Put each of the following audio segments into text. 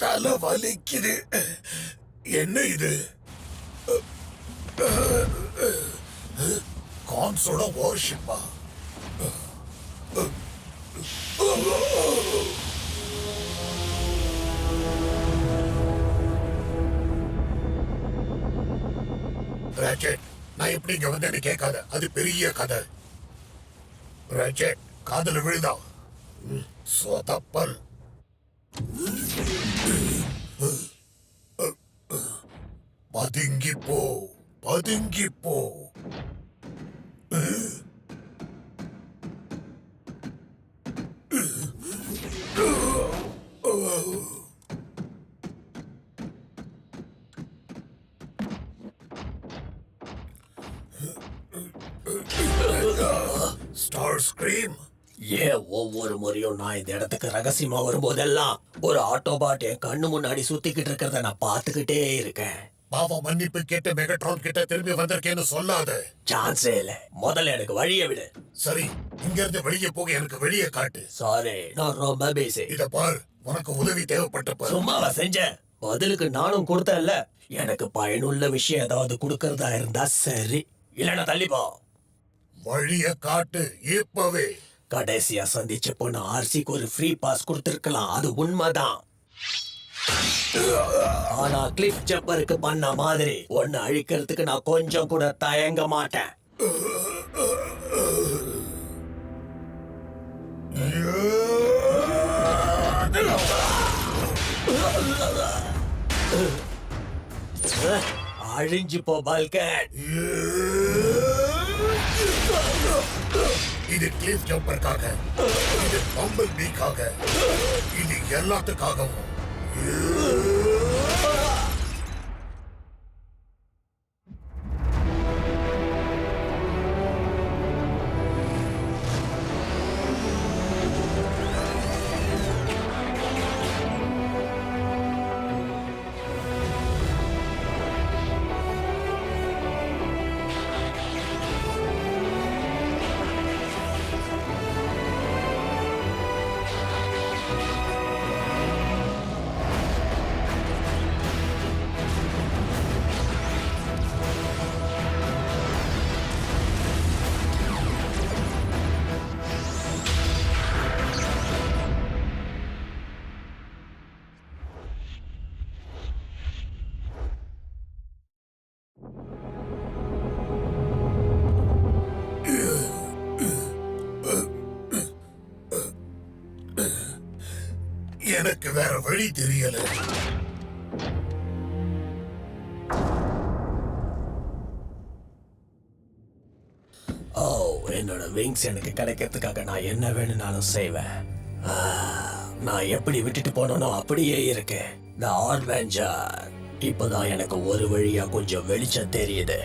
தலை வலிக்குது. என்ன இது? கான்ஸோட வார்ஷிப்பா? ராஜெட், நான் எப்படி இங்க வந்தேன்னு கேட்காத. அது பெரிய கதை. ராஜெட், காதல விழுதா சொதப்பல். பதுங்கி போ, பதுங்கி போ. Star scream. ஏன் ஒவ்வொரு முறையும் நான் இந்த இடத்துக்கு ரகசியமா வரும்போதெல்லாம் ஒரு ஆட்டோபாட் என் கண்ணு முன்னாடி சுத்திக்கிட்டு இருக்கிறத நான் பார்த்துக்கிட்டே இருக்கேன். பாவம், மன்னிப்பு கேட்டு மெகட்ரான் கிட்ட திரும்பி வந்திருக்கேன்னு சொல்லாத. சான்ஸே இல்ல. முதல்ல எனக்கு வழிய விடு. சரி, இங்க இருந்து வெளியே போக எனக்கு வெளியே காட்டு. சாரி, நான் ரொம்ப பேசி. இத பார், உனக்கு உதவி தேவைப்பட்டப்ப சும்மாவா செஞ்சேன்? பதிலுக்கு நானும் கொடுத்தேன்ல. எனக்கு பயனுள்ள விஷயம் ஏதாவது கொடுக்கறதா இருந்தா சரி, இல்லைன்னா தள்ளிப்போ. வழிய காட்டு இப்பவே. கடைசியா சந்திச்ச பொண்ணு ஆர்சிக்கு ஒரு ஃப்ரீ பாஸ் கொடுத்திருக்கலாம், அது உண்மைதான். ஆனா கிளிஃப் ஜம்பருக்கு பண்ண மாதிரி ஒன்னு அழிக்கிறதுக்கு நான் கொஞ்சம் கூட தயங்க மாட்டேன். அழிஞ்சு போ பல்கட். இது கிளிஃப் ஜம்பருக்காக, இது பம்பிள் பீக்காக, இது எல்லாத்துக்காகவும். எனக்கு வேற வழி தெரியல. என்னோட விங்ஸ் எனக்கு கிடைக்கிறதுக்காக நான் என்ன வேணும்னாலும் செய்வேன். நான் எப்படி விட்டுட்டு போனோனோ அப்படியே இருக்கு. நான் ஆட்வென்ச்சர். இப்பதான் எனக்கு ஒரு வழியா கொஞ்சம் வெளிச்சம் தெரியுது.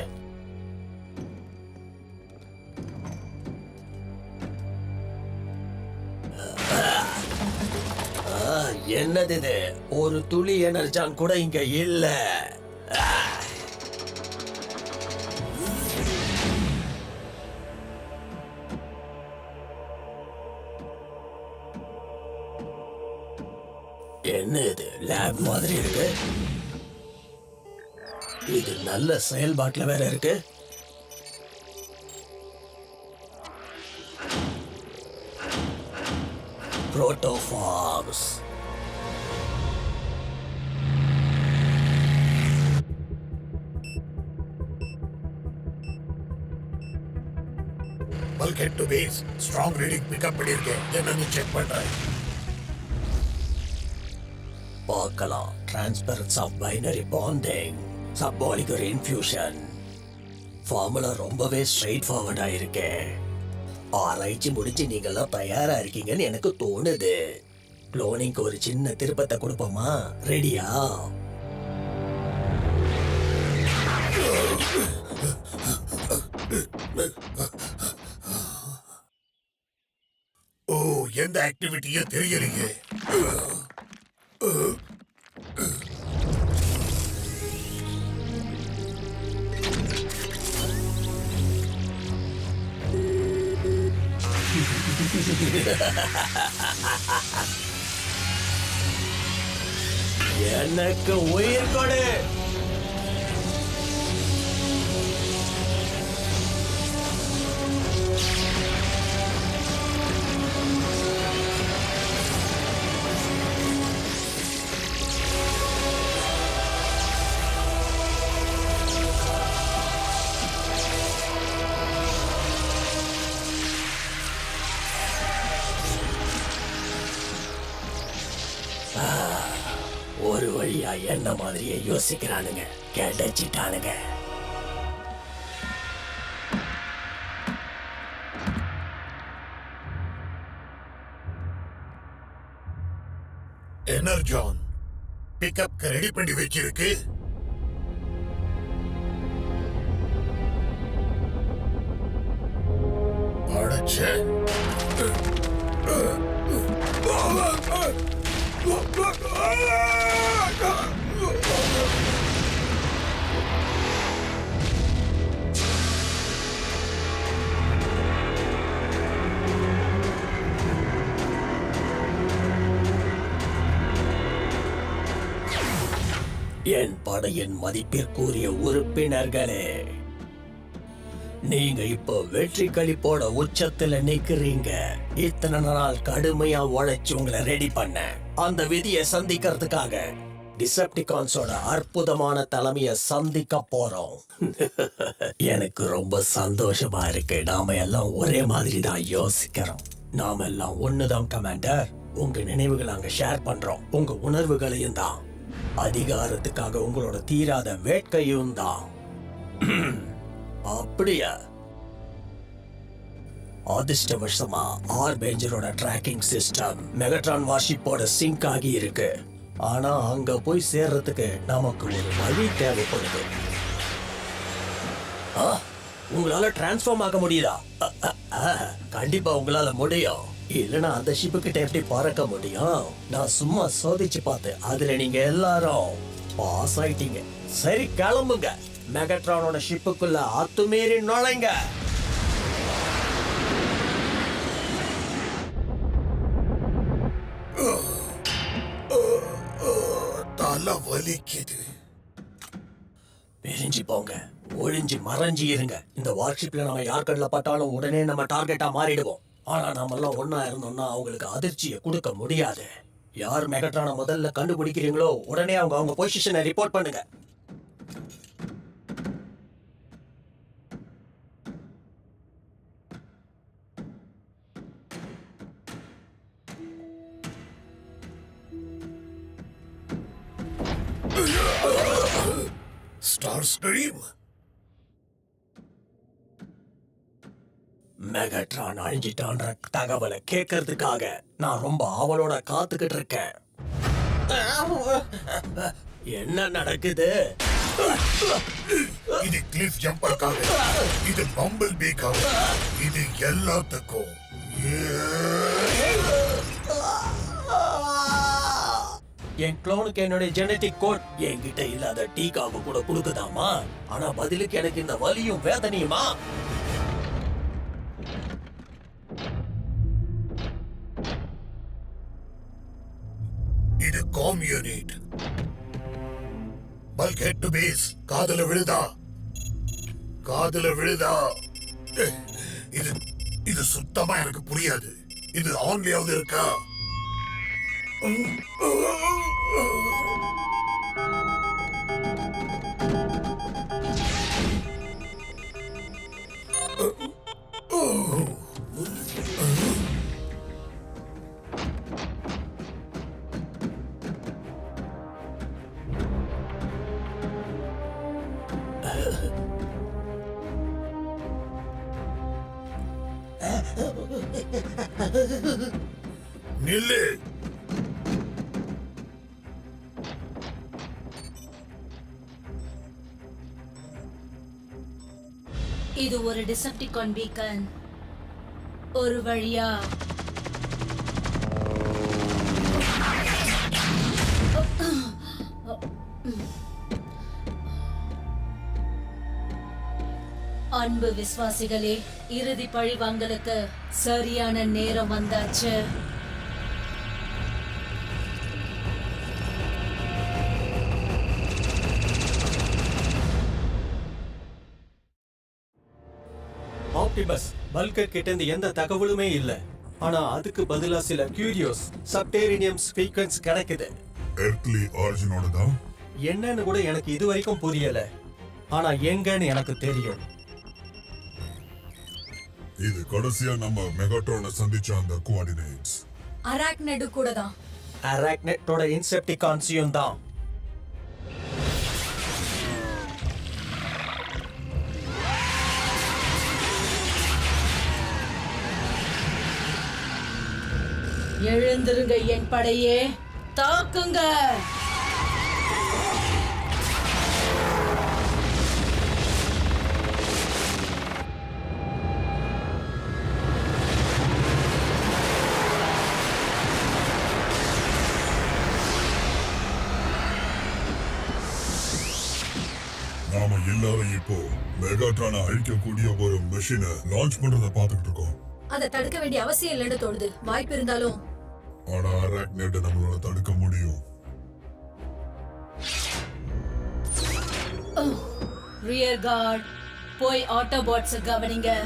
என்னது இது? ஒரு துளி எனர்ஜான் கூட இங்க இல்ல. என்ன இது? லேப் மாதிரி இருக்கு. இது நல்ல செயல்பாட்டுல வேற இருக்கு. புரோட்டோஃபார்ம்ஸ். பல்கெட் டு பேஸ். ஸ்ட்ராங் ரீடிங் பிக்கப் பண்ணிருக்கேன். என்னன்னு செக் பண்றேன். பார்க்கலாம். டிரான்ஸ்பரன்ஸ் ஆஃப் பைனரி பாண்டிங், சப்பாலிக் இன்ஃபியூஷன். ஃபார்முலா ரொம்பவே ஸ்ட்ரெயிட் ஃபார்வர்டா இருக்கு. ஆராய்ச்சி முடிச்சு நீங்கெல்லாம் தயாரா இருக்கீங்கன்னு எனக்கு தோணுது. குளோனிங்க்கு ஒரு சின்ன திருப்பத்தை கொடுப்போமா? ரெடியா? ஓ, எந்த ஆக்டிவிட்டியும் தெரியலையே. எனக்கு உயிர் கொடு. ஒரு வழியா என்ன மாதிரியே யோசிக்கிறானுங்க. கிடைச்சிட்டானுங்க. எனர்ஜான் பிக்கப் ரெடி பண்ணி வச்சிருக்கு. அடச்சே. என் படையின் மதிப்பிற்குரிய உறுப்பினர்களே, நீங்க இப்போ வெற்றி களிப்போட உச்சத்துல நிக்கிறீங்க. இத்தனை நாள் கடுமையா உழைச்சு உங்களை ரெடி பண்ண அந்த விதியை சந்திக்கிறதுக்காக டிசெப்டிகான்ஸோட அற்புதமான தலைமைய சந்திக்க போறோம். எனக்கு ரொம்ப சந்தோஷமா இருக்கு. நாம எல்லாம் ஒரே மாதிரி தான் யோசிக்கிறோம். நாம எல்லாம் ஒண்ணுதான் கமாண்டர். உங்க நினைவுகளை அங்க ஷேர் பண்றோம். உங்க உணர்வுகளையும் தான். அதிகாரத்துக்காக உங்களோட தீராத வேட்கையும் தான். அப்படியா? அதிர்ஷ்டவசமா ஆர்பேஞ்சரோட ட்ராக்கிங் சிஸ்டம் மெகட்ரான் வார்ஷிப்போட சிங்க் ஆகி இருக்கு. ஆனா அங்க போய் சேர்றதுக்கு நமக்கு ஒரு வழி தேவைப்படுது. உங்களால டிரான்ஸ்ஃபார்ம் ஆக முடியுதா? கண்டிப்பா உங்களால முடியும். இல்லனா அந்த ஷிப்பு கிட்ட எப்படி பறக்க முடியும்? நான் சும்மா சோதிச்சு பார்த்தேன். அதுல நீங்க எல்லாரும் பாஸ் ஆயிட்டீங்க. சரி, கிளம்புங்க. மெகட்ரானோட ஷிப்புக்குள்ள அத்துமீறி நுழைங்க. தலை வலிக்குது. பிரிஞ்சு போங்க. ஒழிஞ்சு மறைஞ்சு இருங்க. இந்த வார்ஷிப்ல நம்ம யார் கண்ணில் பட்டாலும் உடனே நம்ம டார்கெட்டா மாறிடுவோம். ஆனா நாம எல்லாம் ஒன்னா இருந்தோம்னா அவங்களுக்கு அதிர்ச்சியை கொடுக்க முடியாது. யார் மெகட்ரான முதல்ல கண்டுபிடிக்கிறீங்களோ உடனே அவங்க பொசிஷனை ரிப்போர்ட் பண்ணுங்க. Star stream. மெகட்ரான் அழிஞ்சிட்டான்ற தகவலை கேட்கறதுக்காக நான் ரொம்ப ஆவலோட காத்துக்கிட்டு இருக்கேன். என்ன நடக்குது? இது கிளிஃப் ஜம்பருக்காக, இது பம்பிள் பீக்காக, இது எல்லாத்துக்கும். என் க்ளோனுக்கு என்னுடைய ஜெனடிக் கோட் என்கிட்ட இல்லாத டீகாவை கூட கொடுக்குதாமா? ஆனா பதிலுக்கு எனக்கு இந்த வலியும் வேதனையுமா? இது comm unit. Bulkhead to base. காதுல விழுதா? காதுல விழுதா? இது இது சுத்தமா எனக்கு புரியாது. இது ஆன்லயாவது இருக்கா? நில்லு. இது ஒரு டிசெப்டிகான் பீக்கன். ஒரு வழியா அன்பு விசுவாசிகளே, இறுதி பழிவாங்கலுக்கு சரியான நேரம் வந்தாச்சு. ஆப்டிமஸ் பல்கர் கிட்ட இருந்து எந்த தகவலுமே இல்ல. ஆனா அதுக்கு பதிலா சில கியூரியோஸ் சப்டெரேனியம் சீக்வென்ஸ் கிடைக்குது. எர்த்லி ஆரிஜினோட தான். என்னன்னு கூட எனக்கு இது வரைக்கும் புரியல. ஆனா எங்கன்னு எனக்கு தெரியும். இது கடைசியா நம்ம மெகாட்ரானை சந்திச்ச அந்த கோஆர்டினேட்ஸ். அராக்னெடு கூட தான். அராக்னெட்டோட இன்செப்டிகான்ஸையும் தான். எழுந்திருங்க என் படையே, தாக்குங்க. நாம எல்லாரும் இப்போ மெகாட்ரானை அழிக்கக்கூடிய ஒரு மெஷினை லான்ச் பண்றத பாத்துக்கிட்டு இருக்கோம். அதை தடுக்க வேண்டிய அவசியம் இல்லைன்னு தோணுது. வாய்ப்பு இருந்தாலும் ஆனா அராக்னேட்டை நம்மளால தடுக்க முடியும். ரியர் கார்ட், போய் ஆட்டோபாட்ஸ் கவனிங்க.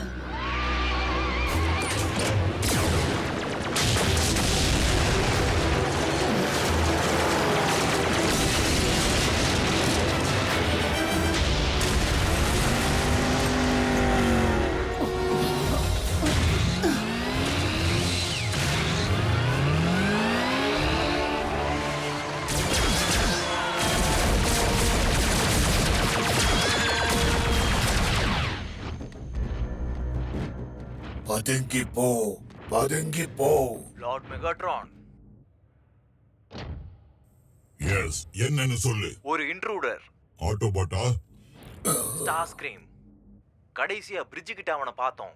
பதுங்கி போ, பதுங்கி போ. லார்ட் மெகாட்ரான், எஸ், என்னன்னு சொல்லு. ஒரு இன்ட்ரூடர். ஆட்டோபாட்டா? Starscream. கடைசியா பிரிட்ஜ் கிட்ட அவனை பார்த்தோம்.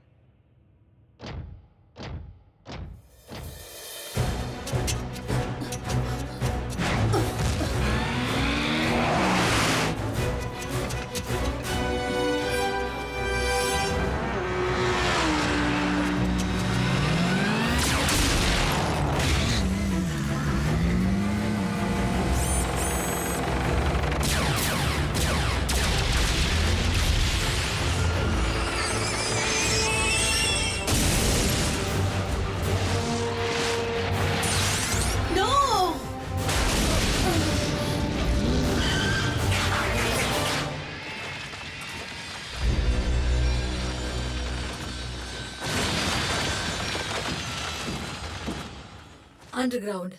Underground.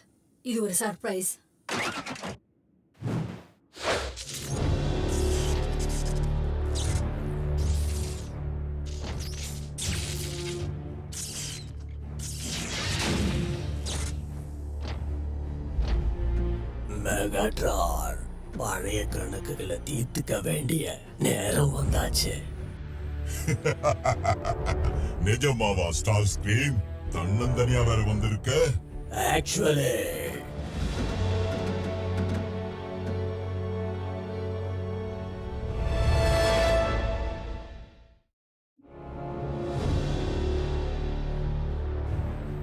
இது ஒரு சர்ப்ரைஸ். மெகாட்ரான், பழைய கணக்குகளை தீர்த்துக்க வேண்டிய நேரம் வந்தாச்சு. நிஜமாவா ஸ்டார் ஸ்கிரீன்? தன்னந்தனியா வேற வந்திருக்க? ஆக்சுவலி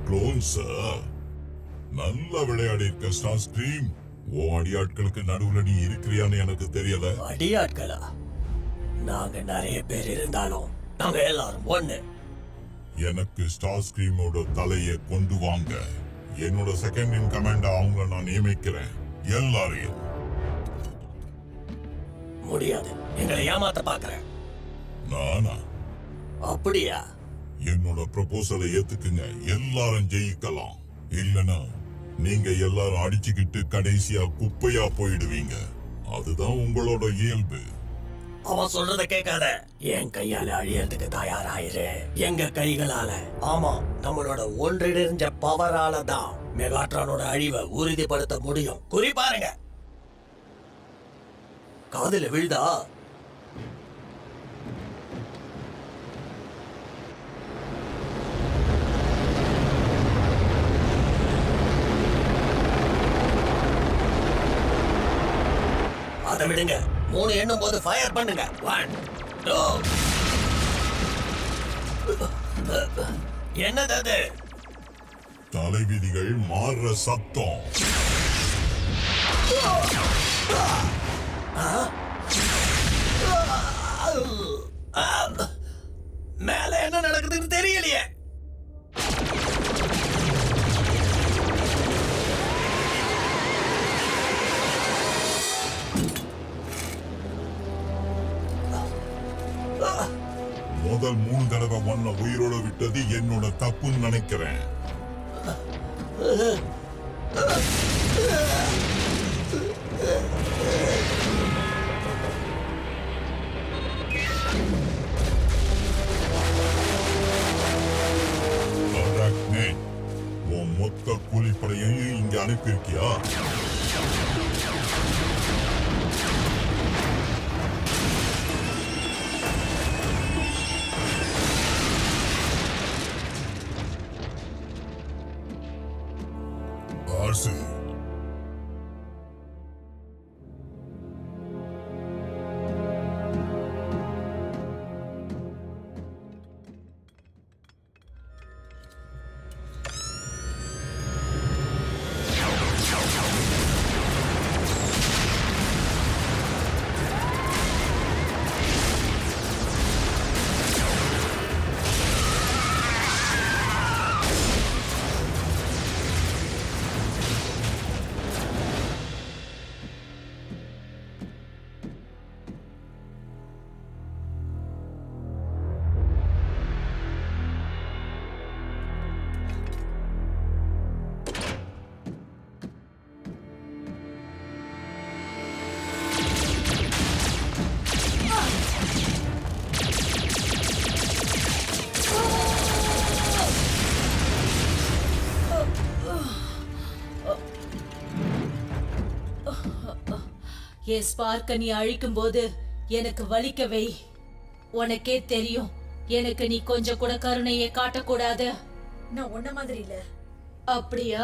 க்ளோன்ஸா? நல்லா விளையாடி இருக்க ஸ்டார் ஸ்கிரீன். ஓ அடியாட்களுக்கு நடுவுல நீ இருக்கிறியான்னு எனக்கு தெரியல. அடியாட்களா? நாங்க நிறைய பேர் இருந்தாலும் நாங்க எல்லாரும் ஒண்ணு. எனக்கு ஸ்டார் ஸ்கிரீமோட தலையை கொண்டு வாங்க. என்னோட செகண்ட் இன் கமாண்டா அவங்கள நான் நியமிக்கிறேன். எல்லாரையும். முடியாது. எங்களை ஏமாத்த பாக்குறேன். நானா? அப்படியா? என்னோட ப்ரொபோசலை ஏத்துக்குங்க. எல்லாரும் ஜெயிக்கலாம். இல்லனா நீங்க எல்லாரும் அடிச்சுக்கிட்டு கடைசியா குப்பையா போயிடுவீங்க. அதுதான் உங்களோட இயல்பு. அவன் சொல்றத கேட்காத. என் கையால அழியறதுக்கு தயாராயிரு. எங்க கைகளால. ஆமா, நம்மளோட ஒன்றிணைஞ்ச பவரால தான் மெகாட்ரானோட அழிவை உறுதிப்படுத்த முடியும். குறி பாருங்க. காதுல விழுதா? அதை விடுங்க. 3 எண்ணும் போது ஃபயர் பண்ணுங்க. 1 2 என்னது அது? தலைவிதிகள் மாறுற சத்தம். மேல என்ன நடக்குதுன்னு தெரியலையே. முதல் 3 தடவை ஒன்ன உயிரோட விட்டது என்னோட தப்புன்னு நினைக்கிறேன். Arachnid, உன் மொத்த கூலிப்படையையும் இங்க அனுப்பியிருக்கியா? Arsi. என் ஸ்பார்க்க நீ அழிக்கும் போது எனக்கு வலிக்கவை. உனக்கே தெரியும், எனக்கு நீ கொஞ்சம் கூட கருணையை காட்டக்கூடாது. நான் உன்ன மாதிரி இல்ல. அப்படியா?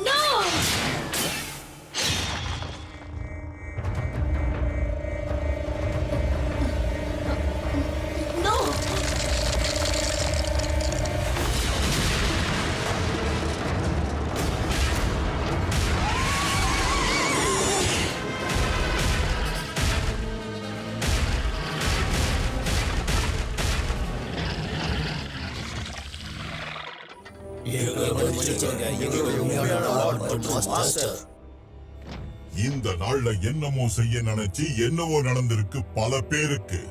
No! No! இந்த நாள்ல என்னமோ செய்ய நினைச்சு என்னவோ நடந்திருக்கு பல பேருக்கு.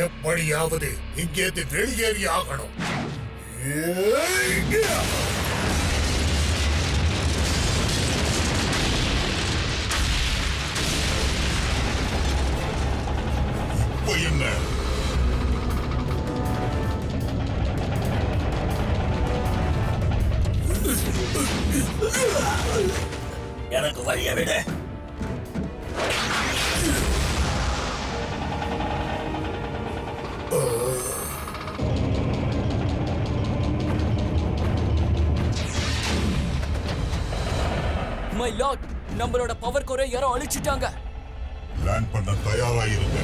எப்படியாவது இங்கேருந்து வெளியேறி ஆகணும். இப்ப என்ன? எனக்கு வழிய விடு. மை லார்ட், நம்மளோட பவர் கோரை யாரோ அழிச்சிட்டாங்க. லேண்ட் பண்ண தயாரா இருங்க.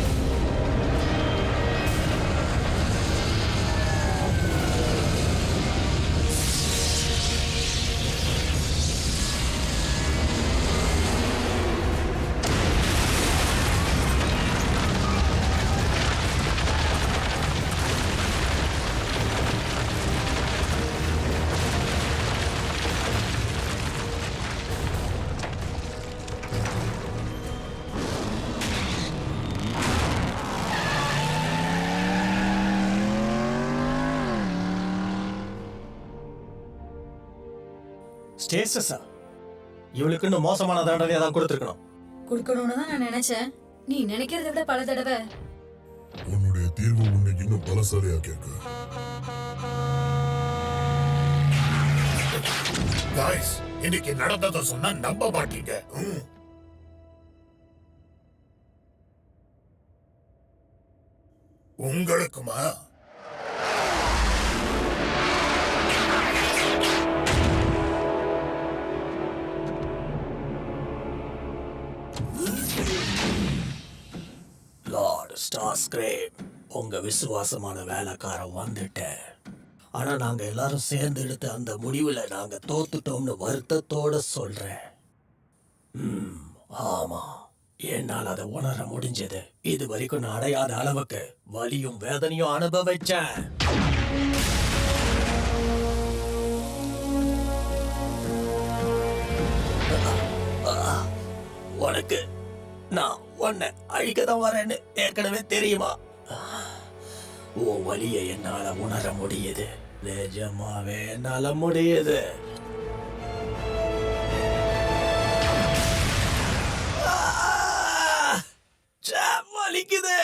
ஸ்டேசஸா? இவளுக்கு இன்னும் மோசமான தண்டனையை தான் கொடுத்துருக்கணும். குடுக்கணும்னு தான் நான் நினைச்சேன். நீ நினைக்கிறத விட பல தடவை. உன்னுடைய தீர்வு உன்னை இன்னும் பலசாலியா கேட்க. Guys, இன்னைக்கு நடந்ததை சொன்னா நம்ப மாட்டீங்க. உங்களுக்குமா? லார்ட் ஸ்டார்ஸ்கிரேம், உங்க விசுவாசமான வேலைக்காரன் வந்துட்டேன். ஆனா நாங்க எல்லாரும் சேர்ந்து எடுத்த அந்த முடிவுல நாங்க தோத்துட்டோம்னு வருத்தத்தோட சொல்றேன். ஆமா, என்னால் அதை உணர முடிஞ்சது. இது வரைக்கும் நான் அடையாத அளவுக்கு வலியும் வேதனையும் அனுபவிச்சேன். உனக்கு நான் உன்னை அழிக்கதான் வரேன்னு ஏற்கனவே தெரியுமா? உன் வலியை என்னால உணர முடியுது. நிஜமாவே என்னால முடியுது. வலிக்குது.